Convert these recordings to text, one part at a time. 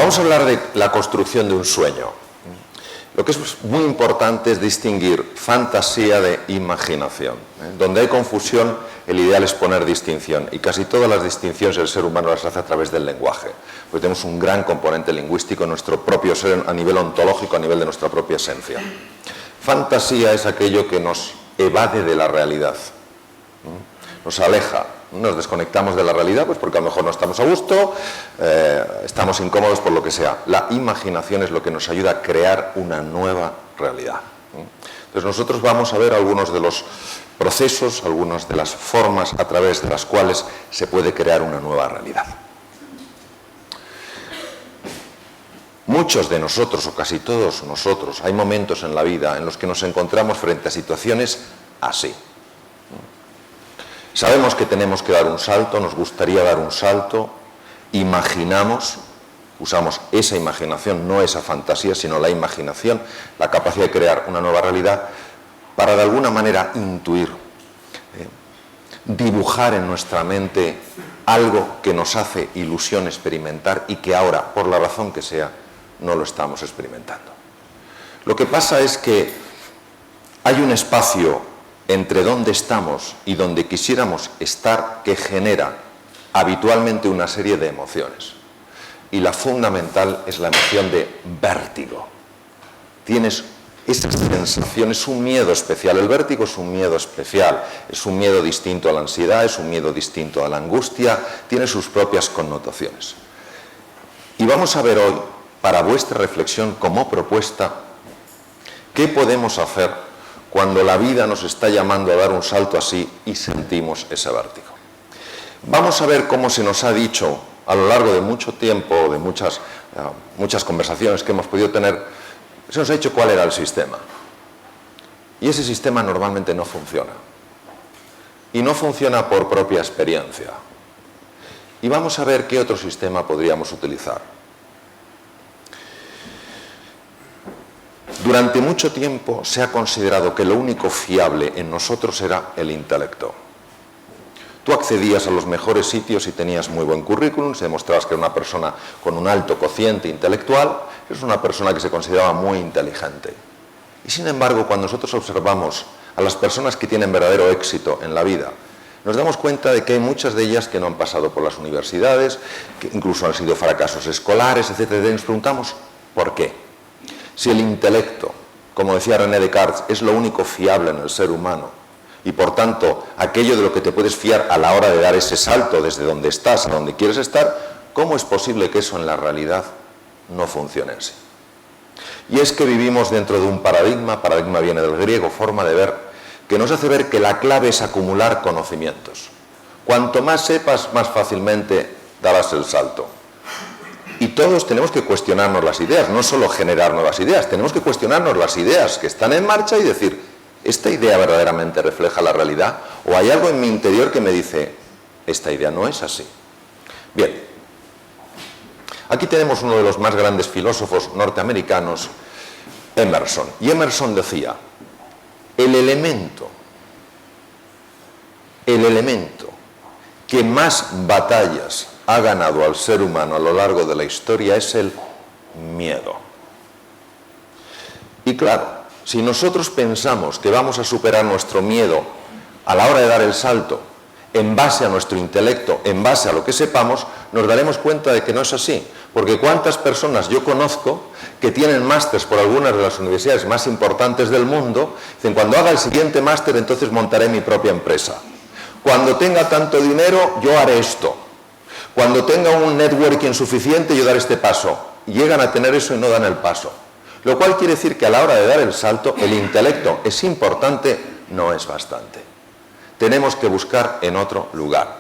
Vamos a hablar de la construcción de un sueño. Lo que es muy importante es distinguir fantasía de imaginación. Donde hay confusión, el ideal es poner distinción. Y casi todas las distinciones el ser humano las hace a través del lenguaje. Porque tenemos un gran componente lingüístico en nuestro propio ser, a nivel ontológico, a nivel de nuestra propia esencia. Fantasía es aquello que nos evade de la realidad. Nos aleja. Nos desconectamos de la realidad, pues porque a lo mejor no estamos a gusto, estamos incómodos por lo que sea. La imaginación es lo que nos ayuda a crear una nueva realidad. Entonces nosotros vamos a ver algunos de los procesos, algunas de las formas a través de las cuales se puede crear una nueva realidad. Muchos de nosotros, o casi todos nosotros, hay momentos en la vida en los que nos encontramos frente a situaciones así. Sabemos que tenemos que dar un salto, nos gustaría dar un salto, imaginamos, usamos esa imaginación, no esa fantasía, sino la imaginación, la capacidad de crear una nueva realidad, para de alguna manera intuir, dibujar en nuestra mente algo que nos hace ilusión experimentar y que ahora, por la razón que sea, no lo estamos experimentando. Lo que pasa es que hay un espacio entre donde estamos y donde quisiéramos estar, que genera habitualmente una serie de emociones. Y la fundamental es la emoción de vértigo. Tienes esa sensación, es un miedo especial. El vértigo es un miedo especial, es un miedo distinto a la ansiedad, es un miedo distinto a la angustia, tiene sus propias connotaciones. Y vamos a ver hoy, para vuestra reflexión como propuesta, qué podemos hacer cuando la vida nos está llamando a dar un salto así y sentimos ese vértigo. Vamos a ver cómo se nos ha dicho a lo largo de mucho tiempo, de muchas conversaciones que hemos podido tener, se nos ha dicho cuál era el sistema. Y ese sistema normalmente no funciona. Y no funciona por propia experiencia. Y vamos a ver qué otro sistema podríamos utilizar. Durante mucho tiempo se ha considerado que lo único fiable en nosotros era el intelecto. Tú accedías a los mejores sitios y tenías muy buen currículum, se demostrabas que era una persona con un alto cociente intelectual, eres una persona que se consideraba muy inteligente. Y sin embargo, cuando nosotros observamos a las personas que tienen verdadero éxito en la vida, nos damos cuenta de que hay muchas de ellas que no han pasado por las universidades, que incluso han sido fracasos escolares, etc. Y nos preguntamos, ¿por qué? Si el intelecto, como decía René Descartes, es lo único fiable en el ser humano y por tanto aquello de lo que te puedes fiar a la hora de dar ese salto desde donde estás a donde quieres estar, ¿cómo es posible que eso en la realidad no funcione así? Y es que vivimos dentro de un paradigma viene del griego, forma de ver, que nos hace ver que la clave es acumular conocimientos. Cuanto más sepas, más fácilmente darás el salto. Y todos tenemos que cuestionarnos las ideas, no solo generar nuevas ideas, tenemos que cuestionarnos las ideas que están en marcha y decir, ¿esta idea verdaderamente refleja la realidad? ¿O hay algo en mi interior que me dice, esta idea no es así? Bien, aquí tenemos uno de los más grandes filósofos norteamericanos, Emerson. Y Emerson decía, el elemento que más batallas ha ganado al ser humano a lo largo de la historia es el miedo. Y claro, si nosotros pensamos que vamos a superar nuestro miedo a la hora de dar el salto en base a nuestro intelecto, en base a lo que sepamos, nos daremos cuenta de que no es así. Porque cuántas personas yo conozco que tienen másters por algunas de las universidades más importantes del mundo, dicen, cuando haga el siguiente máster entonces montaré mi propia empresa. Cuando tenga tanto dinero yo haré esto. Cuando tenga un networking suficiente, yo daré este paso. Y llegan a tener eso y no dan el paso. Lo cual quiere decir que a la hora de dar el salto, el intelecto es importante, no es bastante. Tenemos que buscar en otro lugar.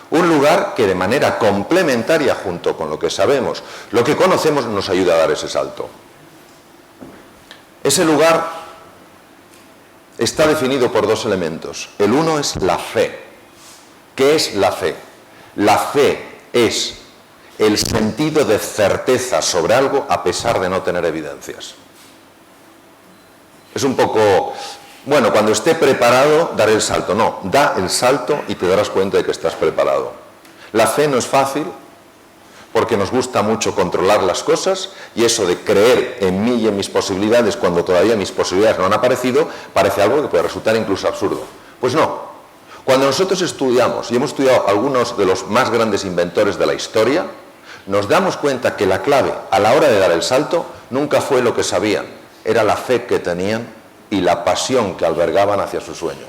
Un lugar que de manera complementaria, junto con lo que sabemos, lo que conocemos, nos ayuda a dar ese salto. Ese lugar está definido por dos elementos. El uno es la fe. ¿Qué es la fe? La fe es el sentido de certeza sobre algo a pesar de no tener evidencias. Es un poco, bueno, cuando esté preparado, daré el salto. No, da el salto y te darás cuenta de que estás preparado. La fe no es fácil, porque nos gusta mucho controlar las cosas, y eso de creer en mí y en mis posibilidades cuando todavía mis posibilidades no han aparecido, parece algo que puede resultar incluso absurdo. Pues no. Cuando nosotros estudiamos, y hemos estudiado algunos de los más grandes inventores de la historia, nos damos cuenta que la clave a la hora de dar el salto nunca fue lo que sabían, era la fe que tenían y la pasión que albergaban hacia su sueño.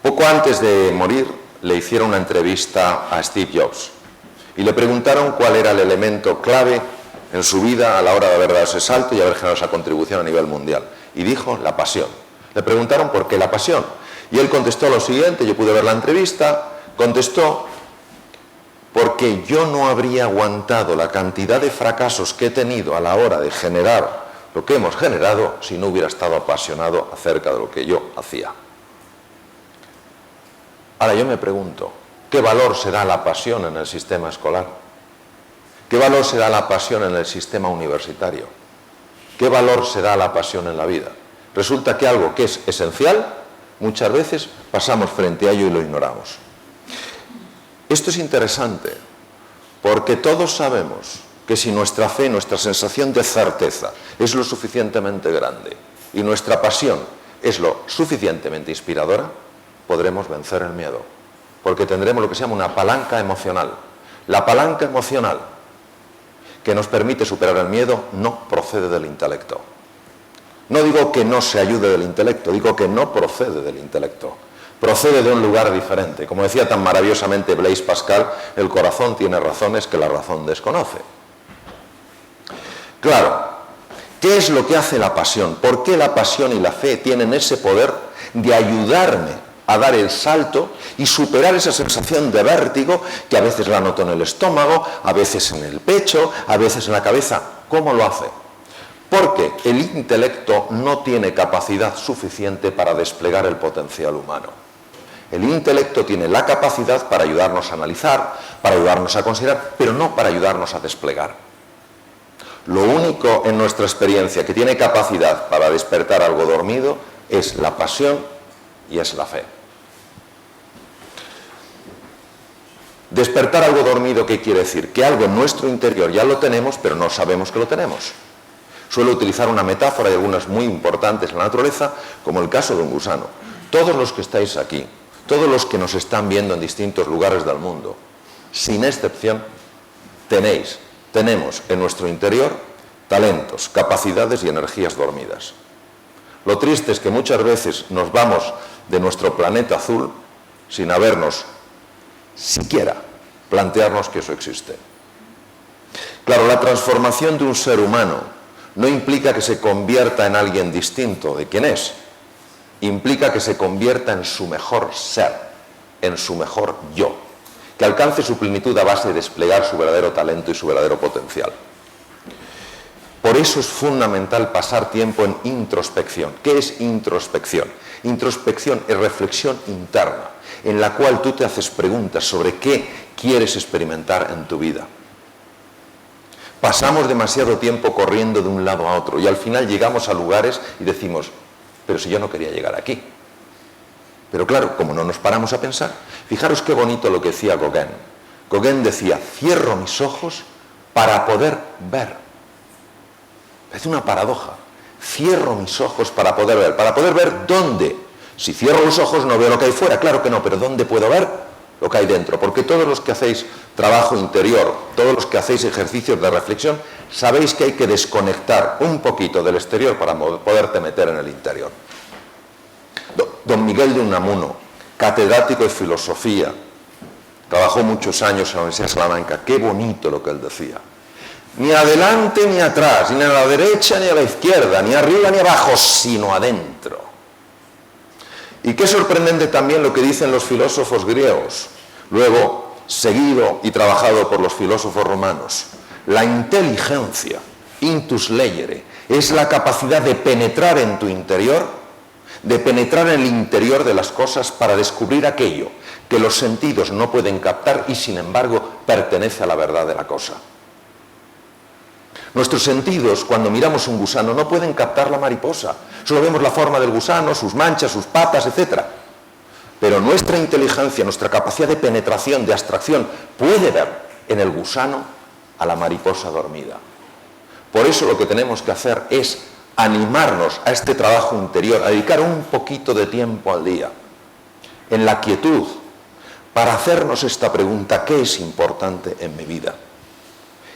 Poco antes de morir le hicieron una entrevista a Steve Jobs y le preguntaron cuál era el elemento clave en su vida a la hora de haber dado ese salto y haber generado esa contribución a nivel mundial. Y dijo, la pasión. Le preguntaron por qué la pasión. Y él contestó lo siguiente, yo pude ver la entrevista, contestó, porque yo no habría aguantado la cantidad de fracasos que he tenido a la hora de generar lo que hemos generado si no hubiera estado apasionado acerca de lo que yo hacía. Ahora yo me pregunto, ¿qué valor se da a la pasión en el sistema escolar? ¿Qué valor se da a la pasión en el sistema universitario? ¿Qué valor se da a la pasión en la vida? Resulta que algo que es esencial, muchas veces pasamos frente a ello y lo ignoramos. Esto es interesante, porque todos sabemos que si nuestra fe, nuestra sensación de certeza es lo suficientemente grande y nuestra pasión es lo suficientemente inspiradora, podremos vencer el miedo, porque tendremos lo que se llama una palanca emocional. La palanca emocional que nos permite superar el miedo no procede del intelecto. No digo que no se ayude del intelecto, digo que no procede del intelecto. Procede de un lugar diferente. Como decía tan maravillosamente Blaise Pascal, el corazón tiene razones que la razón desconoce. Claro, ¿qué es lo que hace la pasión? ¿Por qué la pasión y la fe tienen ese poder de ayudarme a dar el salto y superar esa sensación de vértigo que a veces la noto en el estómago, a veces en el pecho, a veces en la cabeza? ¿Cómo lo hace? Porque el intelecto no tiene capacidad suficiente para desplegar el potencial humano. El intelecto tiene la capacidad para ayudarnos a analizar, para ayudarnos a considerar, pero no para ayudarnos a desplegar. Lo único en nuestra experiencia que tiene capacidad para despertar algo dormido es la pasión y es la fe. Despertar algo dormido, ¿qué quiere decir? Que algo en nuestro interior ya lo tenemos, pero no sabemos que lo tenemos. Suelo utilizar una metáfora y algunas muy importantes en la naturaleza, como el caso de un gusano. Todos los que estáis aquí, todos los que nos están viendo en distintos lugares del mundo, sin excepción, tenemos en nuestro interior talentos, capacidades y energías dormidas. Lo triste es que muchas veces nos vamos de nuestro planeta azul sin habernos siquiera plantearnos que eso existe. Claro, la transformación de un ser humano no implica que se convierta en alguien distinto de quien es, implica que se convierta en su mejor ser, en su mejor yo, que alcance su plenitud a base de desplegar su verdadero talento y su verdadero potencial. Por eso es fundamental pasar tiempo en introspección. ¿Qué es introspección? Introspección es reflexión interna, en la cual tú te haces preguntas sobre qué quieres experimentar en tu vida. Pasamos demasiado tiempo corriendo de un lado a otro y al final llegamos a lugares y decimos, pero si yo no quería llegar aquí. Pero claro, como no nos paramos a pensar, fijaros qué bonito lo que decía Gauguin. Gauguin decía, cierro mis ojos para poder ver. Es una paradoja. Cierro mis ojos para poder ver dónde. Si cierro los ojos no veo lo que hay fuera, claro que no, pero ¿dónde puedo ver lo que hay dentro? Porque todos los que hacéis trabajo interior, todos los que hacéis ejercicios de reflexión, sabéis que hay que desconectar un poquito del exterior para poderte meter en el interior. Don Miguel de Unamuno, catedrático de filosofía, trabajó muchos años en la Universidad de Salamanca. Qué bonito lo que él decía. Ni adelante ni atrás, ni a la derecha ni a la izquierda, ni arriba ni abajo, sino adentro. Y qué sorprendente también lo que dicen los filósofos griegos, luego seguido y trabajado por los filósofos romanos. La inteligencia, intus legere, es la capacidad de penetrar en tu interior, de penetrar en el interior de las cosas para descubrir aquello que los sentidos no pueden captar y sin embargo pertenece a la verdad de la cosa. Nuestros sentidos, cuando miramos un gusano, no pueden captar la mariposa. Solo vemos la forma del gusano, sus manchas, sus patas, etc. Pero nuestra inteligencia, nuestra capacidad de penetración, de abstracción, puede ver en el gusano a la mariposa dormida. Por eso lo que tenemos que hacer es animarnos a este trabajo interior, a dedicar un poquito de tiempo al día, en la quietud, para hacernos esta pregunta: ¿qué es importante en mi vida?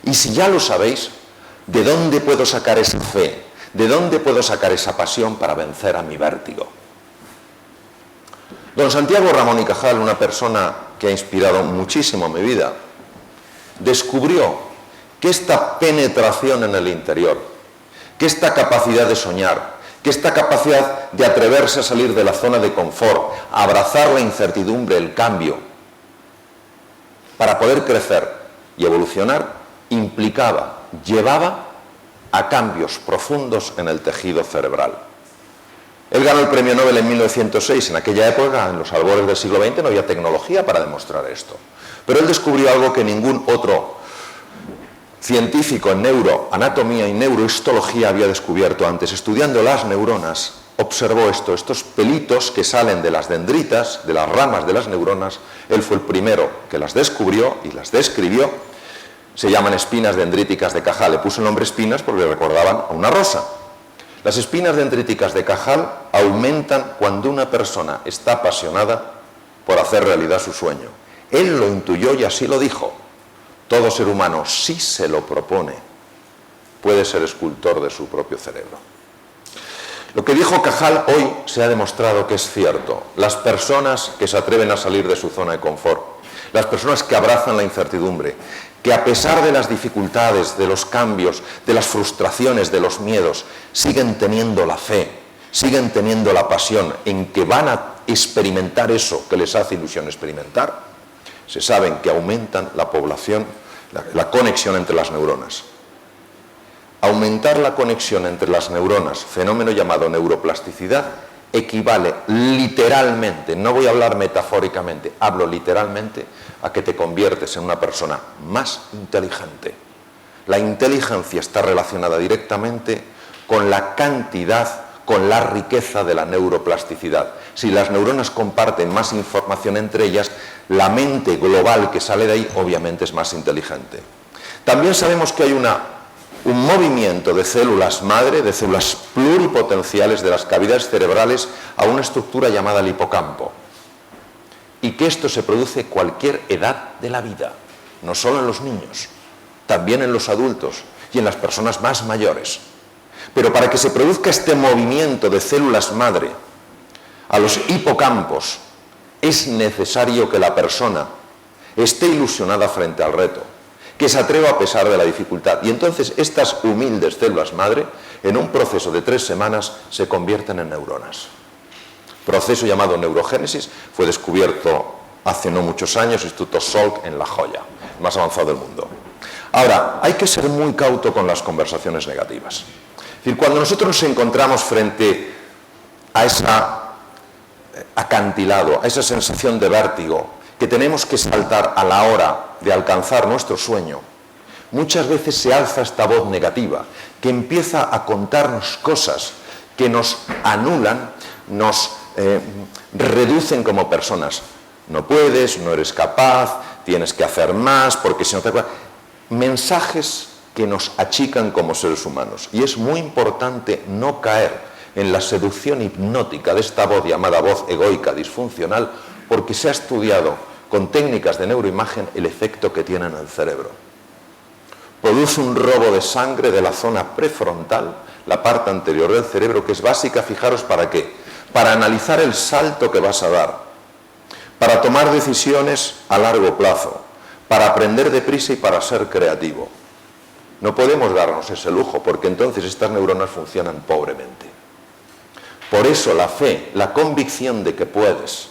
Y si ya lo sabéis, ¿de dónde puedo sacar esa fe? ¿De dónde puedo sacar esa pasión para vencer a mi vértigo? Don Santiago Ramón y Cajal, una persona que ha inspirado muchísimo mi vida, descubrió que esta penetración en el interior, que esta capacidad de soñar, que esta capacidad de atreverse a salir de la zona de confort, a abrazar la incertidumbre, el cambio, para poder crecer y evolucionar, llevaba a cambios profundos en el tejido cerebral. Él ganó el premio Nobel en 1906. En aquella época, en los albores del siglo XX, no había tecnología para demostrar esto. Pero él descubrió algo que ningún otro científico en neuroanatomía y neurohistología había descubierto antes. Estudiando las neuronas, observó estos pelitos que salen de las dendritas, de las ramas de las neuronas. Él fue el primero que las descubrió y las describió. Se llaman espinas dendríticas de Cajal. Le puso el nombre espinas porque recordaban a una rosa. Las espinas dendríticas de Cajal aumentan cuando una persona está apasionada por hacer realidad su sueño. Él lo intuyó y así lo dijo. Todo ser humano, si se lo propone, puede ser escultor de su propio cerebro. Lo que dijo Cajal hoy se ha demostrado que es cierto. Las personas que se atreven a salir de su zona de confort, las personas que abrazan la incertidumbre, que a pesar de las dificultades, de los cambios, de las frustraciones, de los miedos, siguen teniendo la fe, siguen teniendo la pasión en que van a experimentar eso que les hace ilusión experimentar, se saben que aumentan la población, la conexión entre las neuronas. Aumentar la conexión entre las neuronas, fenómeno llamado neuroplasticidad, equivale literalmente, no voy a hablar metafóricamente, hablo literalmente, a que te conviertes en una persona más inteligente. La inteligencia está relacionada directamente con la cantidad, con la riqueza de la neuroplasticidad. Si las neuronas comparten más información entre ellas, la mente global que sale de ahí obviamente es más inteligente. También sabemos que hay un movimiento de células madre, de células pluripotenciales de las cavidades cerebrales a una estructura llamada el hipocampo. Y que esto se produce a cualquier edad de la vida, no solo en los niños, también en los adultos y en las personas más mayores. Pero para que se produzca este movimiento de células madre a los hipocampos, es necesario que la persona esté ilusionada frente al reto, que se atreva a pesar de la dificultad. Y entonces estas humildes células madre, en un proceso de 3 semanas, se convierten en neuronas. Proceso llamado neurogénesis, fue descubierto hace no muchos años, Instituto Salk en La Joya, el más avanzado del mundo. Ahora, hay que ser muy cauto con las conversaciones negativas. Es decir, cuando nosotros nos encontramos frente a ese acantilado, a esa sensación de vértigo, que tenemos que saltar a la hora de alcanzar nuestro sueño, muchas veces se alza esta voz negativa, que empieza a contarnos cosas que nos anulan, nos reducen como personas. No puedes, no eres capaz, tienes que hacer más, porque si no te... Mensajes que nos achican como seres humanos. Y es muy importante no caer en la seducción hipnótica de esta voz llamada voz egoica disfuncional, porque se ha estudiado con técnicas de neuroimagen el efecto que tiene en el cerebro. Produce un robo de sangre de la zona prefrontal, la parte anterior del cerebro, que es básica, fijaros, ¿para qué? Para analizar el salto que vas a dar, para tomar decisiones a largo plazo, para aprender deprisa y para ser creativo. No podemos darnos ese lujo, porque entonces estas neuronas funcionan pobremente. Por eso la fe, la convicción de que puedes,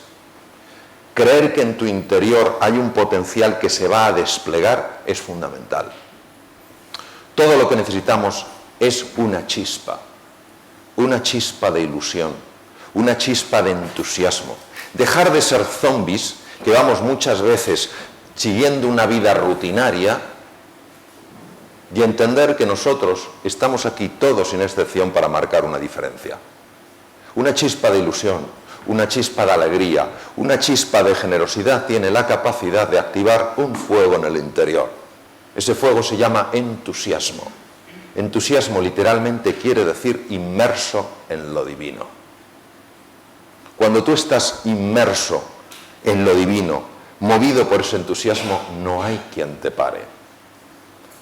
creer que en tu interior hay un potencial que se va a desplegar, es fundamental. Todo lo que necesitamos es una chispa de ilusión, una chispa de entusiasmo. Dejar de ser zombies, que vamos muchas veces siguiendo una vida rutinaria, y entender que nosotros estamos aquí todos sin excepción para marcar una diferencia. Una chispa de ilusión, una chispa de alegría, una chispa de generosidad tiene la capacidad de activar un fuego en el interior. Ese fuego se llama entusiasmo. Entusiasmo literalmente quiere decir inmerso en lo divino. Cuando tú estás inmerso en lo divino, movido por ese entusiasmo, no hay quien te pare.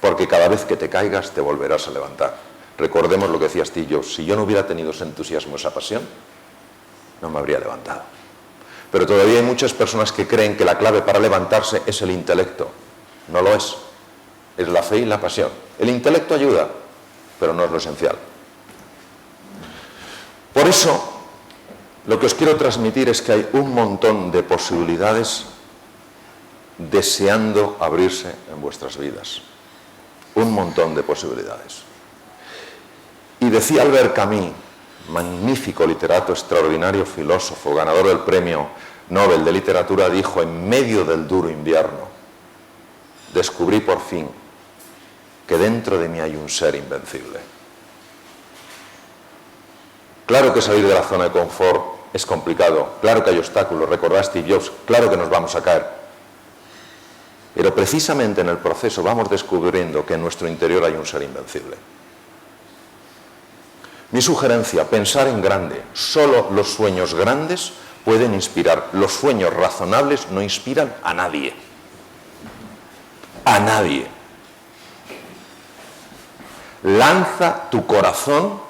Porque cada vez que te caigas te volverás a levantar. Recordemos lo que decía Steve Jobs: si yo no hubiera tenido ese entusiasmo, esa pasión, no me habría levantado. Pero todavía hay muchas personas que creen que la clave para levantarse es el intelecto. No lo es. Es la fe y la pasión. El intelecto ayuda, pero no es lo esencial. Por eso, lo que os quiero transmitir es que hay un montón de posibilidades deseando abrirse en vuestras vidas. Un montón de posibilidades. Y decía Albert Camus, magnífico literato, extraordinario filósofo, ganador del Premio Nobel de Literatura, dijo: en medio del duro invierno, descubrí por fin que dentro de mí hay un ser invencible. Claro que salir de la zona de confort es complicado, claro que hay obstáculos, recordad Steve Jobs, claro que nos vamos a caer. Pero precisamente en el proceso vamos descubriendo que en nuestro interior hay un ser invencible. Mi sugerencia: pensar en grande. Solo los sueños grandes pueden inspirar. Los sueños razonables no inspiran a nadie. A nadie. Lanza tu corazón,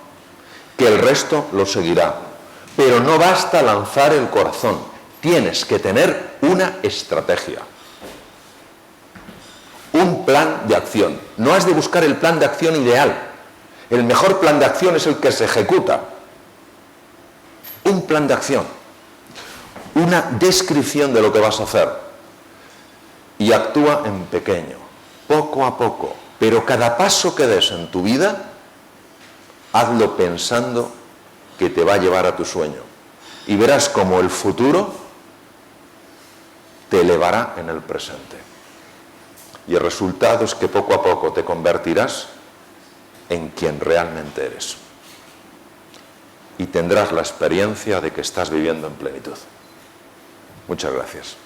que el resto lo seguirá. Pero no basta lanzar el corazón. Tienes que tener una estrategia. Un plan de acción. No has de buscar el plan de acción ideal. El mejor plan de acción es el que se ejecuta. Un plan de acción. Una descripción de lo que vas a hacer. Y actúa en pequeño, poco a poco. Pero cada paso que des en tu vida, hazlo pensando que te va a llevar a tu sueño. Y verás cómo el futuro te elevará en el presente. Y el resultado es que poco a poco te convertirás en quien realmente eres. Y tendrás la experiencia de que estás viviendo en plenitud. Muchas gracias.